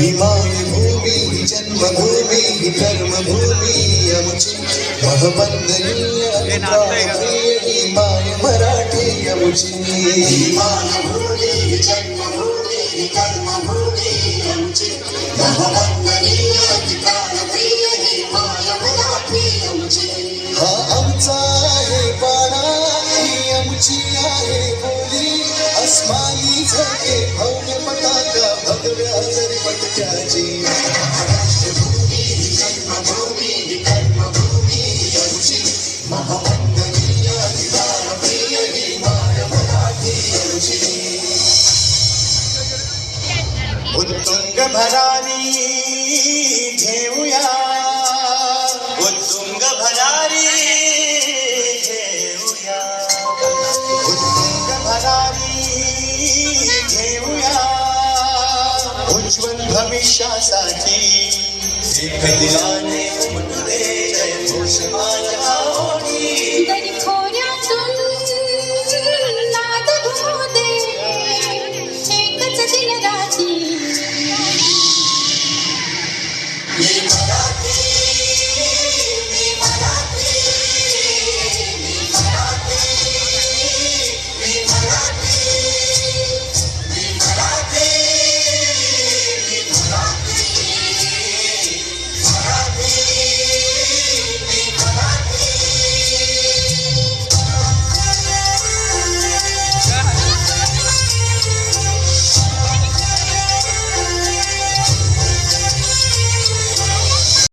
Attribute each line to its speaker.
Speaker 1: भूमी जन्मभूमी कर्मभूमी आमची महवंदनीय माय मराठी आमची भूमी जन्मभूमी कर्मभूमी आमची महवंदनीय माय मराठी आमची हा आमचा आहे बाळा ही आमची आहे बोली अस्मानी झळके भव्य पताका भगव्या जरी पटक्याची जन्मभूमी कर्मभूमी आमची महवंदनीय प्रिय माय मराठी आमची उत्तुंग भरारी घेऊया उत्तुंग भरारी घेऊया उत्तुंग भरारी घेऊया उज्ज्वल भविष्यासाठी एक दिला